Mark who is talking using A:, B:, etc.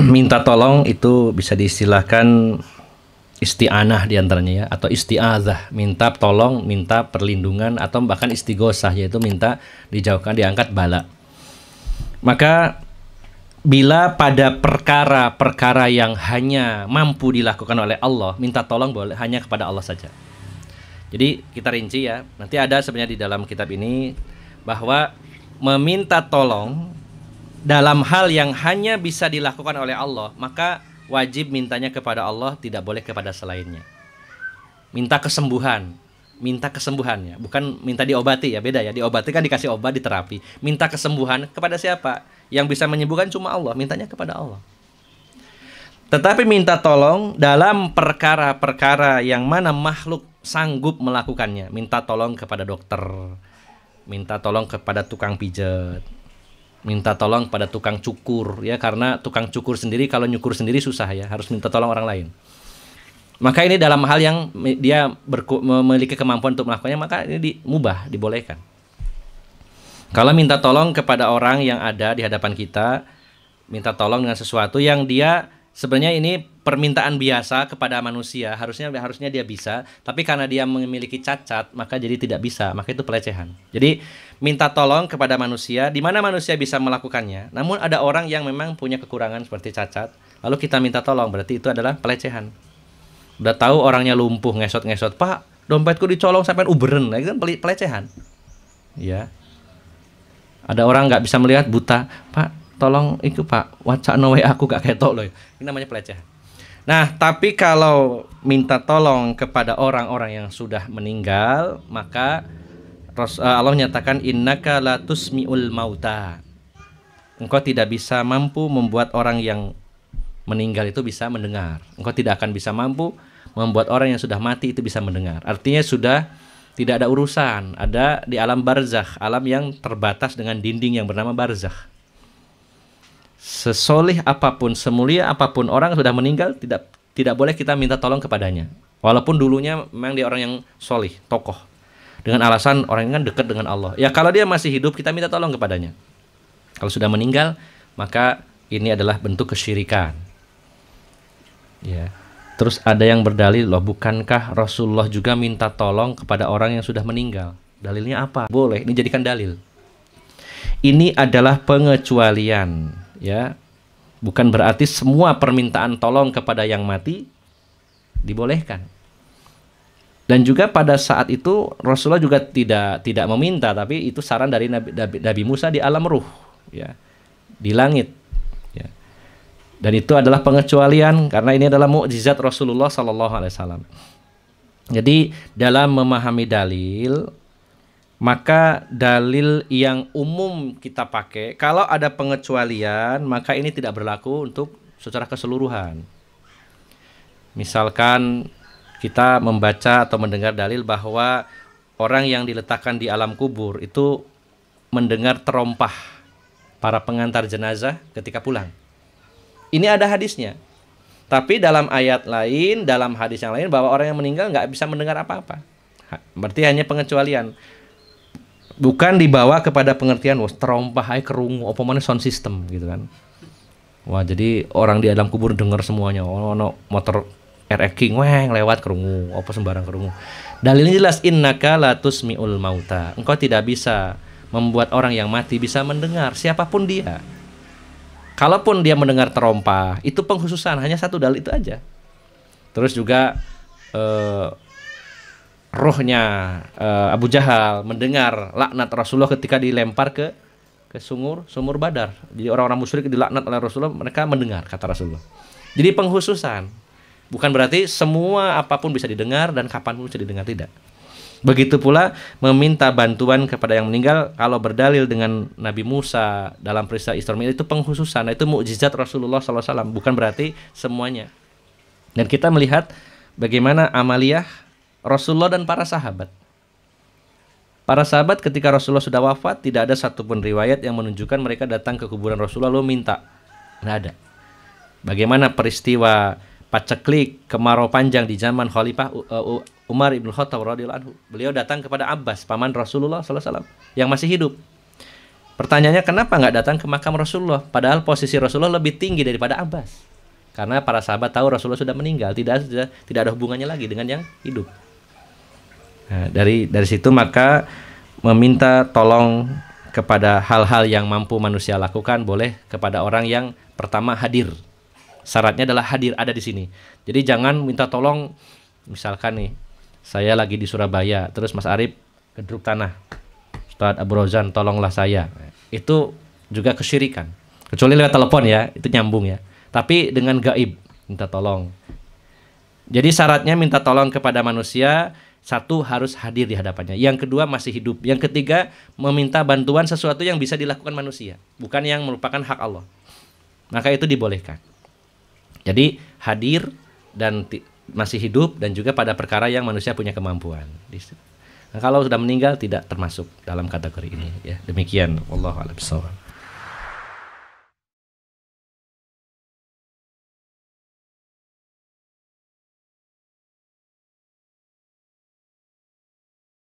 A: minta tolong itu bisa diistilahkan isti'anah diantaranya ya, atau isti'adzah, minta tolong, minta perlindungan, atau bahkan istighosah, yaitu minta dijauhkan, diangkat bala. Maka bila pada perkara-perkara yang hanya mampu dilakukan oleh Allah, minta tolong boleh hanya kepada Allah saja. Jadi kita rinci ya, nanti ada sebenarnya di dalam kitab ini bahwa meminta tolong dalam hal yang hanya bisa dilakukan oleh Allah, maka wajib mintanya kepada Allah, tidak boleh kepada selainnya. Minta kesembuhan ya, bukan minta diobati ya, beda ya. Diobati kan dikasih obat, diterapi. Minta kesembuhan kepada siapa? Yang bisa menyembuhkan cuma Allah, mintanya kepada Allah. Tetapi minta tolong dalam perkara-perkara yang mana makhluk sanggup melakukannya, minta tolong kepada dokter, minta tolong kepada tukang pijat, minta tolong pada tukang cukur ya, karena tukang cukur sendiri kalau nyukur sendiri susah ya, harus minta tolong orang lain. Maka ini dalam hal yang dia memiliki kemampuan untuk melakukannya, maka ini mubah, dibolehkan. Kalau minta tolong kepada orang yang ada di hadapan kita, minta tolong dengan sesuatu yang dia sebenarnya ini permintaan biasa kepada manusia, harusnya dia bisa, tapi karena dia memiliki cacat, maka jadi tidak bisa, maka itu pelecehan. Jadi minta tolong kepada manusia, di mana manusia bisa melakukannya, namun ada orang yang memang punya kekurangan seperti cacat, lalu kita minta tolong, berarti itu adalah pelecehan. Udah tahu orangnya lumpuh, ngesot-ngesot, Pak, dompetku dicolong sampai uberen, itu kan pelecehan. Ya. Ada orang nggak bisa melihat, buta, Pak, tolong itu Pak, wacana WA aku gak ketok loh. Ini namanya pelecehan. Nah, tapi kalau minta tolong kepada orang-orang yang sudah meninggal, maka Allah nyatakan innaka la tusmi'ul mauta. Engkau tidak bisa mampu membuat orang yang meninggal itu bisa mendengar. Engkau tidak akan bisa mampu membuat orang yang sudah mati itu bisa mendengar. Artinya sudah tidak ada urusan, ada di alam barzakh, alam yang terbatas dengan dinding yang bernama barzakh. Sesolih apapun, semulia apapun orang sudah meninggal, tidak boleh kita minta tolong kepadanya. Walaupun dulunya memang dia orang yang solih, tokoh. Dengan alasan orang ini kan dekat dengan Allah. Ya kalau dia masih hidup, kita minta tolong kepadanya. Kalau sudah meninggal, maka ini adalah bentuk kesyirikan. Ya. Terus ada yang berdalil, loh bukankah Rasulullah juga minta tolong kepada orang yang sudah meninggal? Dalilnya apa? Boleh, ini jadikan dalil. Ini adalah pengecualian. Ya, bukan berarti semua permintaan tolong kepada yang mati dibolehkan. Dan juga pada saat itu Rasulullah juga tidak meminta, tapi itu saran dari Nabi Musa di alam ruh, ya, di langit. Ya. Dan itu adalah pengecualian karena ini adalah mukjizat Rasulullah SAW. Jadi dalam memahami dalil, maka dalil yang umum kita pakai, kalau ada pengecualian, maka ini tidak berlaku untuk secara keseluruhan. Misalkan kita membaca atau mendengar dalil bahwa orang yang diletakkan di alam kubur itu mendengar terompah para pengantar jenazah ketika pulang. Ini ada hadisnya. Tapi dalam ayat lain, dalam hadis yang lain, bahwa orang yang meninggal nggak bisa mendengar apa-apa. Berarti hanya pengecualian. Bukan dibawa kepada pengertian terompah ay kerungu apa mana sound system gitu kan. Wah, jadi orang di alam kubur dengar semuanya. Ono motor RX King weng lewat kerungu, apa sembarang kerungu. Dalilnya jelas innaka la tusmi'ul mauta. Engkau tidak bisa membuat orang yang mati bisa mendengar siapapun dia. Kalaupun dia mendengar terompah, itu pengkhususan, hanya satu dalil itu aja. Terus juga rohnya Abu Jahal mendengar laknat Rasulullah ketika dilempar ke sumur Badar. Jadi orang-orang musyrik dilaknat oleh Rasulullah, mereka mendengar kata Rasulullah. Jadi pengkhususan, bukan berarti semua apapun bisa didengar dan kapanpun bisa didengar, tidak. Begitu pula meminta bantuan kepada yang meninggal, kalau berdalil dengan Nabi Musa dalam peristiwa Isra Mi'raj itu pengkhususan, itu mukjizat Rasulullah SAW, bukan berarti semuanya. Dan kita melihat bagaimana amaliyah Rasulullah dan para sahabat. Para sahabat ketika Rasulullah sudah wafat, tidak ada satupun riwayat yang menunjukkan mereka datang ke kuburan Rasulullah lalu minta. Tidak ada. Bagaimana peristiwa paceklik kemarau panjang di zaman Khalifah Umar ibn Khattab radhiyallahu anhu. Beliau datang kepada Abbas, paman Rasulullah SAW, yang masih hidup. Pertanyaannya kenapa nggak datang ke makam Rasulullah? Padahal posisi Rasulullah lebih tinggi daripada Abbas. Karena para sahabat tahu Rasulullah sudah meninggal, tidak ada hubungannya lagi dengan yang hidup. Nah, dari situ maka meminta tolong kepada hal-hal yang mampu manusia lakukan boleh kepada orang yang pertama hadir. Syaratnya adalah hadir, ada di sini. Jadi jangan minta tolong, misalkan nih, saya lagi di Surabaya, terus Mas Arif gedruk tanah. Ustadz Abu Rozan tolonglah saya. Itu juga kesyirikan. Kecuali lewat telepon ya, itu nyambung ya. Tapi dengan gaib minta tolong. Jadi syaratnya minta tolong kepada manusia, satu harus hadir di hadapannya. Yang kedua masih hidup. Yang ketiga meminta bantuan sesuatu yang bisa dilakukan manusia, bukan yang merupakan hak Allah. Maka itu dibolehkan. Jadi hadir dan masih hidup dan juga pada perkara yang manusia punya kemampuan. Nah, kalau sudah meninggal tidak termasuk dalam kategori ini ya. Demikian wallahu a'lam bishawab.